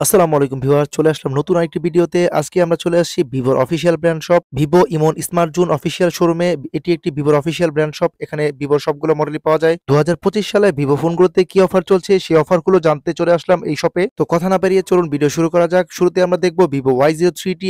আসসালামু আলাইকুম ভিউয়ার্স, চলে আসলাম নতুন আরেকটি ভিডিওতে। আজকে আমরা চলে আসছি ভিভোর অফিসিয়াল ব্র্যান্ড শপ ভিভো ইমন স্মার্ট জোন অফিসিয়াল শোরুমে। এটি একটি ভিভোর অফিসিয়াল ব্র্যান্ড শপ। এখানে ভিভোর সবগুলো মডেলই পাওয়া যায়। 2025 সালে ভিভো ফোনগুলোতে কি অফার চলছে সেই অফারগুলো জানতে চলে আসলাম এই শপে। তো কথা না বাড়িয়ে চলুন ভিডিও শুরু করা যাক। শুরুতে আমরা দেখব ভিভো Y03T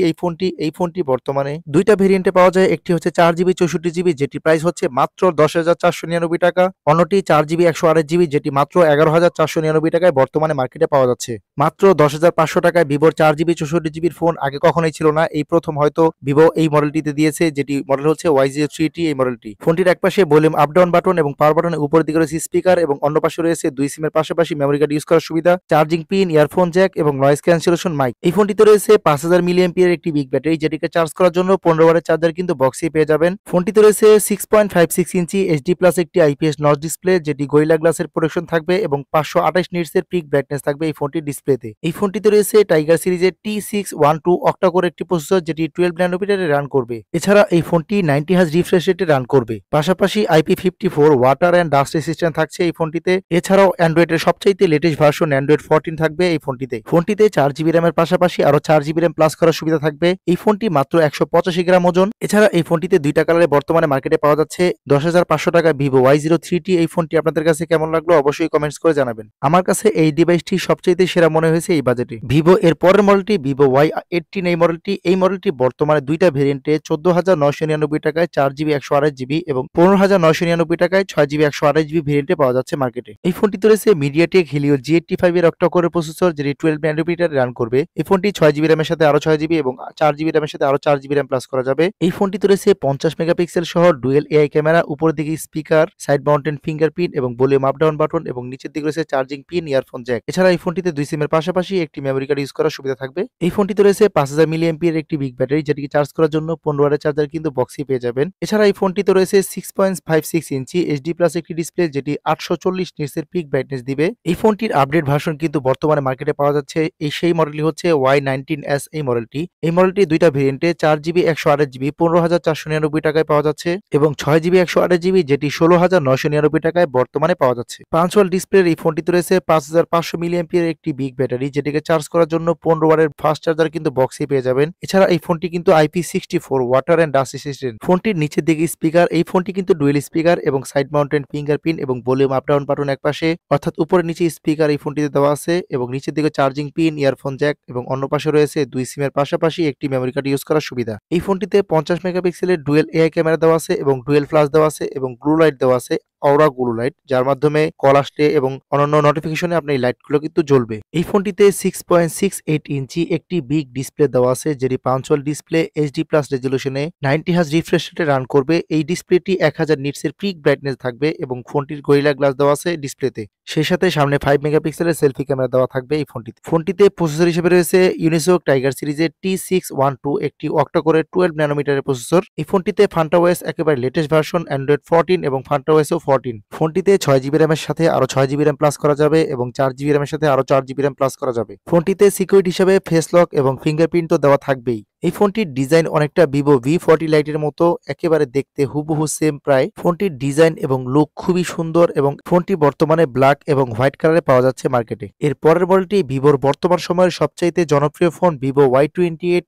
এই ফোনটি বর্তমানে দুইটা ভেরিয়েন্টে পাওয়া যায়। একটি হচ্ছে 4GB 64GB যেটি প্রাইস হচ্ছে মাত্র 10,499 টাকা। অন্যটি 4GB 128GB যেটি মাত্র 11,499 টাকায় বর্তমানে মার্কেটে পাওয়া যাচ্ছে। মাত্র 10,500 টাকায় ভিভোর 4GB 64GB ফোন আগে কখনোই ছিল না, এই প্রথম হয়তো ভিভো এই মডেলটিতে দিয়েছে, যেটি মডেল হচ্ছে Y03T এই মডেলটি। ফোনটির একপাশে ভলিউম আপ ডাউন বাটন এবং পাওয়ার বাটনের উপরের দিকে রয়েছে স্পিকার এবং অন্য পাশে রয়েছে দুই সিমের পাশাপাশি মেমোরি কার্ড ইউজ করার সুবিধা, চার্জিং পিন, ইয়ারফোন জ্যাক এবং নয়েজ ক্যান্সেলেশন মাইক। এই ফোনটিতে রয়েছে 5000 মিলিঅ্যাম্পিয়ার একটি বিগ ব্যাটারি, যেটিকে চার্জ করার জন্য 15 ওয়াটের চার্জার কিন্তু বক্সেই পেয়ে যাবেন। ফোনটিতে রয়েছে 6.56 ইঞ্চি এইচডি প্লাস একটি আইপিএস নচ ডিসপ্লে, যেটি গরিলা গ্লাসের প্রোটেকশন থাকবে এবং 528 নিটসের পিক ব্রাইটনেস থাকবে এই ফোনটির ডিসপ্লেতে। এই ফোনটিতে রয়েছে টাইগার সিরিজের T612 অক্টা কোর একটি প্রসেসর, যেটি 12 ন্যানোমিটারে রান করবে। এছাড়া এই ফোনটি 90 হার্জ রিফ্রেশ রেটে রান করবে। পাশাপাশি IP54 water and dust resistant থাকছে এই ফোনটিতে। এছাড়াও অ্যান্ড্রয়েডের সবচাইতে লেটেস্ট ভার্সন অ্যান্ড্রয়েড 14 থাকবে এই ফোনটিতে। ফোনটিতে 4GB র্যামের পাশাপাশি আরো 4GB র্যাম প্লাস করার সুবিধা থাকবে। এই ফোনটি মাত্র 185 গ্রাম ওজন। এছাড়া এই ফোনটিতে দুইটা কালারে বর্তমানে মার্কেটে পাওয়া যাচ্ছে। 10,500 টাকা ভিভো Y03T এই ফোনটি আপনাদের কাছে কেমন লাগলো অবশ্যই কমেন্টস করে জানাবেন। আমার কাছে এই ডিভাইসটি সবচাইতে সেরা মনে হয়েছে এই বাজেটে। ভিভো এর পরের মডেলটি ভিভো Y18 এই মডেলটি বর্তমানে দুইটা ভেরিয়েন্টে 14,999 টাকায় 4GB 128GB এবং 15,999 টাকায় 6GB 128GB ভেরিয়েন্টে পাওয়া যাচ্ছে মার্কেটে। এই ফোনটিতে রয়েছে মিডিয়াটেক হিলিও G85 এর অক্টা কোরের প্রসেসর, যেটি 12 ন্যানোমিটারে রান করবে। এই ফোনটি 6GB র্যামের সাথে আরো 6GB এবং 4GB র্যামের সাথে আরো 4GB র্যাম প্লাস করা যাবে। এই ফোনটিতে রয়েছে 50 মেগাপিক্সেল সহ ডুয়েল এআই ক্যামেরা, উপরের দিকে স্পিকার, সাইড মাউন্টেন ফিঙ্গারপ্রিন্ট এবং ভলিউম আপ ডাউন বাটন এবং নিচের দিকে রয়েছে চার্জিং পিন, ইয়ারফোন জ্যাক। এছাড়া এই ফোনটিতে দুই সিমের পাশাপাশি একটি মেমোরি কার্ড ইউজ করার সুবিধা থাকবে। এই ফোনটিতে রয়েছে 5000 মিলিঅ্যাম্পিয়ার একটি বিগ ব্যাটারি, যেটিকে চার্জ করার জন্য 15 ওয়াটের চার্জার কিন্তু বক্সই পেয়ে যাবেন। এছাড়া এই ফোনটিতে রয়েছে 6.56 ইঞ্চি এইচডি প্লাস একটি ডিসপ্লে, যেটি 840 নিটসের পিক ব্রাইটনেস দিবে। এই ফোনটির আপডেট ভার্সন কিন্তু বর্তমানে মার্কেটে পাওয়া যাচ্ছে। সেই মডেলটি হচ্ছে Y19s এই মডেলটি দুইটা ভেরিয়েন্টে 4GB 128GB 15,499 টাকায় পাওয়া যাচ্ছে এবং 6GB 128GB যেটি 16,999 টাকায় বর্তমানে পাওয়া যাচ্ছে। 5 ওয়াট ডিসপ্লের এই ফোনটিতে রয়েছে 5500 মিলিঅ্যাম্পিয়ার একটি বিগ ব্যাটারি, যেটিকে চার্জ করার জন্য 15 ওয়াটের ফাস্ট চার্জার কিন্তু বক্সে পেয়ে যাবেন। এছাড়া এই ফোনটি কিন্তু IP64 water and dust resistant. ফোনটির নিচের দিকে স্পিকার, এই ফোনটি কিন্তু ডুয়েল স্পিকার এবং সাইড মাউন্টেন ফিঙ্গারপ্রিন্ট এবং ভলিউম আপ ডাউন বাটন একপাশে, অর্থাৎ উপরে নিচে স্পিকার এই ফোনটিতে দেওয়া আছে এবং নিচের দিকে চার্জিং পিন, ইয়ারফোন জ্যাক এবং অন্য পাশে রয়েছে দুই সিমের পাশাপাশি একটি মেমোরি কার্ড ইউজ করার সুবিধা। এই ফোনটিতে 50 মেগাপিক্সেলের ডুয়েল এআই ক্যামেরা দেওয়া আছে এবং ডুয়েল ফ্ল্যাশ দেওয়া আছে এবং ব্লু লাইট দেওয়া আছে, অরা গ্লু লাইট, যার মাধ্যমে কল আসলে এবং অন্যান্য নোটিফিকেশনে আপনার এই লাইটগুলো কিন্তু জ্বলবে। এই ফোনটিতে 6.68 ইঞ্চি একটি বিগ ডিসপ্লে দেওয়া আছে, যেটি 5 ওয়াট ডিসপ্লে এইচডি প্লাস রেজলিউশনে 90 হার্জ রিফ্রেশ রেটে রান করবে। এই ডিসপ্লেটি 1000 নিটসের পিক ব্রাইটনেস থাকবে এবং ফোনটির গরিলা গ্লাস দেওয়া আছে ডিসপ্লেতে। সেই সাথে সামনে 5 মেগাপিক্সেলের সেলফি ক্যামেরা দেওয়া থাকবে এই ফোনটিতে প্রসেসর হিসেবে রয়েছে ইউনিসক টাইগার সিরিজের T612 একটি অক্টা কোরের 12 ন্যানোমিটারের প্রসেসর। এই ফোনটিতে ফান্টাওএস একেবারে লেটেস্ট ভার্সন অ্যান্ড্রয়েড 14 এবং ফান্টাওএসও 14। ফোনটিতে 6GB র্যামের সাথে আরো 6GB র্যাম প্লাস করা যাবে এবং 4GB র্যামের সাথে আরো 4GB র্যাম প্লাস করা যাবে। ফোনটিতে সিকিউরিটি হিসেবে ফেস লক এবং ফিঙ্গারপ্রিন্ট তো দেওয়া থাকবেই। এই ফোনটির ডিজাইন অনেকটা ভিভো V40 লাইটের মতো, একেবারে দেখতে হুবহু সেম প্রায়। ফোনটির ডিজাইন এবং লুক খুবই সুন্দর এবং ফোনটি বর্তমানে ব্ল্যাক এবং হোয়াইট কালারে পাওয়া যাচ্ছে মার্কেটে। এর পরের মডেলটি ভিভোর বর্তমান সময়ের সবচাইতে জনপ্রিয় ফোন ভিভো Y28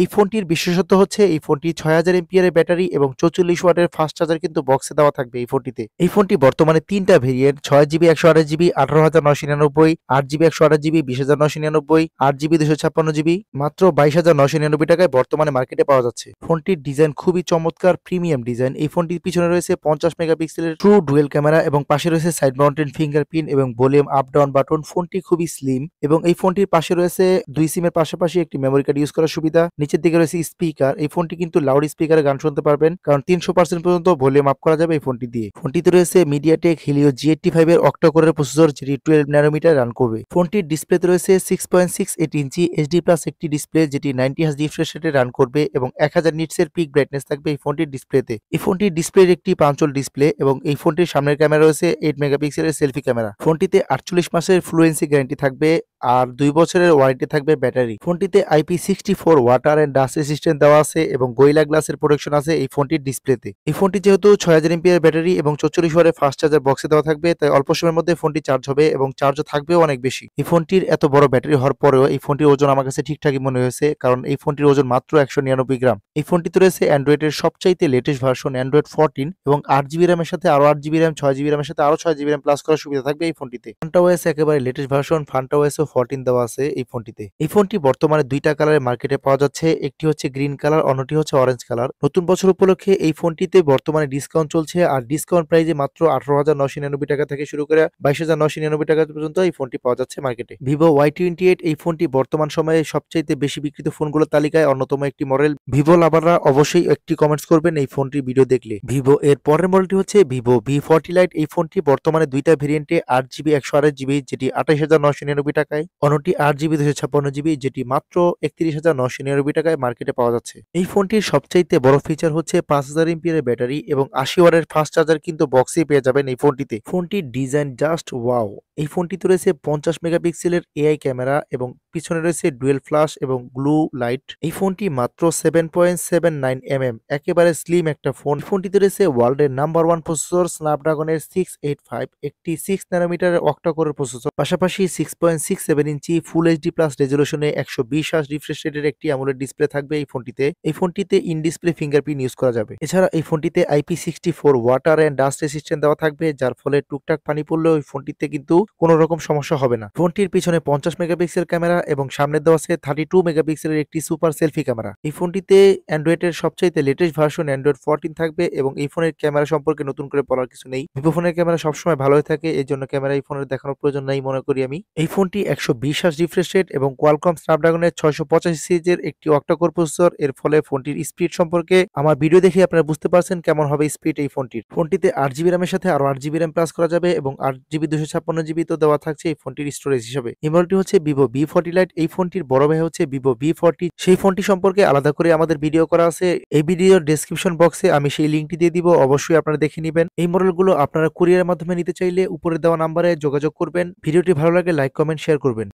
এই ফোনটির বিশেষত্ব হচ্ছে এই ফোনটি 6000 এমপিআর ব্যাটারি এবং 44 ওয়াটের ফাস্ট চার্জার কিন্তু বক্সে দেওয়া থাকবে এই ফোনটিতে। এই ফোনটি বর্তমানে তিনটা variant 6GB 128GB 18,999, 8GB 128GB 20,999, 8GB 256GB মাত্র 22,999 টাকায় বর্তমানে মার্কেটে পাওয়া যাচ্ছে। ফোনটির ডিজাইন খুবই চমৎকার, প্রিমিয়াম ডিজাইন। এই ফোনটির পিছনে রয়েছে 50 মেগাপিক্সেলের ট্রু ডুয়েল ক্যামেরা এবং পাশে রয়েছে সাইড মাউন্টেন ফিঙ্গারপ্রিন্ট এবং ভলিউম আপ ডাউন বাটন। ফোনটি খুবই স্লিম এবং এই ফোনটির পাশে রয়েছে দুই সিমের পাশাপাশি একটি মেমোরি কার্ড ইউজ করার সুবিধা। নিচের দিকে রয়েছে স্পিকার। এই ফোনটি কিন্তু লাউড স্পিকারে গান শুনতে পারবেন, কারণ 300% পর্যন্ত ভলিউম আপ করা যাবে এই ফোনটি দিয়ে। ফোনটিতে রয়েছে মিডিয়াটেক হিলিও G85 এর অক্টা কোরের প্রসেসর, যেটি 12 ন্যানোমিটার রান করবে। ফোনটির ডিসপ্লেতে রয়েছে 6.68 ইঞ্চি এইচডি প্লাস একটি ডিসপ্লে, যেটি 90 হার্জ রিফ্রেশ রেটে রান করবে এবং 1000 নিটসের পিক ব্রাইটনেস থাকবে এই ফোনটির ডিসপ্লেতে। এই ফোনটির ডিসপ্লের একটি পাঞ্চল ডিসপ্লে এবং এই ফোনটির সামনের ক্যামেরা রয়েছে 8 মেগাপিক্সেলের সেলফি ক্যামেরা। ফোনটিতে 48 মাসের ফ্লুয়েন্সি গ্যারান্টি থাকবে আর 2 বছরের ওয়ারেন্টি থাকবে ব্যাটারি। ফোনটিতে IP64 water and dust resistant দেওয়া আছে এবং গোরিলা গ্লাসের প্রোটেকশন আছে এই ফোনটির ডিসপ্লেতে। এই ফোনটি যেহেতু 6000 এমপিআর ব্যাটারি এবং 44 ওয়াটের ফাস্ট চার্জার বক্সে দেওয়া থাকবে, তাই অল্প সময়ের মধ্যে ফোনটি চার্জ হবে এবং চার্জও থাকবেও অনেক বেশি। এই ফোনটির এত বড় ব্যাটারি হওয়ার পরেও এই ফোনটির ওজন আমার কাছে ঠিকঠাকই মনে হয়েছে, কারণ এই ফোনটির ওজন মাত্র 199 গ্রাম। এই ফোনটিতে রয়েছে অ্যান্ড্রয়েডের সবচাইতে লেটেস্ট ভার্সন অ্যান্ড্রয়েড 14 এবং 8GB র্যামের সাথে আরো 8GB র্যাম, 6GB র্যামের সাথে আরো 6GB র্যাম প্লাস করার সুবিধা থাকবে এই ফোনটিতে। ফান্টাওএস একেবারে লেটেস্ট ভার্সন ফান্টাওএস 14 দেওয়া আছে এই ফোনটিতে। এই ফোনটি বর্তমানে দুইটা কালারে মার্কেটে পাওয়া যাচ্ছে, একটি হচ্ছে গ্রিন কালার, অন্যটি হচ্ছে অরেঞ্জ কালার। নতুন বছর উপলক্ষে এই ফোনটিতে বর্তমানে ডিসকাউন্ট চলছে আর ডিসকাউন্ট প্রাইসে মাত্র 18,999 টাকা থেকে শুরু করে 22,999 টাকা পর্যন্ত এই ফোনটি পাওয়া যাচ্ছে মার্কেটে। ভিভো Y28 এই ফোনটি বর্তমান সময়ে সবচাইতে বেশি বিক্রিত ফোনগুলোর তালিকায় অন্যতম একটি মডেল। ভিভো লাভাররা অবশ্যই একটি কমেন্টস করবেন এই ফোনটির ভিডিও দেখলে। ভিভো এর পরের মডেলটি হচ্ছে ভিভো V40 লাইট। এই ফোনটি বর্তমানে দুইটা ভেরিয়েন্টে 8GB 128GB যেটি 28,999 টাকায়, অন্যটি 8GB 256GB যেটি মাত্র 31,999 টাকায় মার্কেটে পাওয়া যাচ্ছে। এই ফোনটির সবচাইতে বড় ফিচার হচ্ছে 5000 এমপিআর ব্যাটারি এবং 80 ওয়াটের ফাস্ট চার্জার কিন্তু বক্সেই পেয়ে যাবেন এই ফোনটিতে। ফোনটির ডিজাইন জাস্ট ওয়াও। এই ফোনটিতে রয়েছে 50 মেগাপিক্সেলের এআই ক্যামেরা এবং পিছনে রয়েছে ডুয়েল ফ্ল্যাশ এবং ব্লু লাইট। এই ফোনটি মাত্র 7.79 একেবারে স্লিম একটা ফোন। ফোনটিতে রয়েছে ওয়ার্ল্ডের নাম্বার 1 প্রসেসর স্ন্যাপড্রাগনের 685, একটি 6 ন্যানোমিটারের অক্টা-কোরের প্রসেসর, পাশাপাশি 6.67 ইঞ্চি ফুল এইচডি প্লাস রেজোলিউশনে 120 হার্জ রিফ্রেশ রেটের একটি অ্যামোলেড ডিসপ্লে থাকবে এই ফোনটিতে। এই ফোনটিতে ইন ডিসপ্লে ফিঙ্গারপ্রিন্ট ইউজ করা যাবে। এছাড়া এই ফোনটিতে IP64 water and dust resistant দেওয়া থাকবে, যার ফলে টুকটাক পানি পড়লেও এই ফোনটিতে কিন্তু কোনো রকম সমস্যা হবে না। ফোনটির পিছনে 50 মেগাপিক্সেল ক্যামেরা এবং সামনে দেওয়া আছে 32 মেগাপিক্সেলের একটি সুপার সেলফি ক্যামেরা। এই ফোনটিতে অ্যান্ড্রয়েডের সবচাইতে লেটেস্ট ভার্সন অ্যান্ড্রয়েড 14 থাকবে এবং এই ফোনের ক্যামেরা সম্পর্কে নতুন করে বলার কিছু নেই। ভিভো ফোনের ক্যামেরা সবসময় ভালোই থাকে, এই জন্য ক্যামেরা এই ফোনের দেখানোর প্রয়োজন নাই মনে করি আমি। এই ফোনটি 120 হার্জ রিফ্রেশ রেট এবং কোয়ালকম স্ন্যাপড্রাগনের 685 সিরিজের একটি অক্টা-কোর প্রসেসর। এর ফলে ফোনটির স্পিড সম্পর্কে আমার ভিডিও দেখে আপনারা বুঝতে পারছেন কেমন হবে স্পিড এই ফোনটির। ফোনটিতে 8GB র্যামের সাথে আরো 8GB র্যাম প্লাস করা যাবে এবং 8GB 256GB তো দেওয়া থাকছে এই ফোনটির স্টোরেজ হিসেবে। এই মডেলটি হচ্ছে ভিভো V40 লাইট। এই ফোনটির বড় ভাই হচ্ছে ভিভো V40, সেই ফোনটি সম্পর্কে আলাদা করে আমাদের ভিডিও করা আছে। এই ভিডিওর ডেসক্রিপশন বক্সে আমি সেই লিঙ্কটি দিয়ে দিব, অবশ্যই আপনারা দেখে নেবেন। এই মডেলগুলো আপনারা কুরিয়ারের মাধ্যমে নিতে চাইলে উপরে দেওয়া নাম্বারে যোগাযোগ করবেন। ভিডিওটি ভালো লাগলে লাইক, কমেন্ট, শেয়ার করবেন।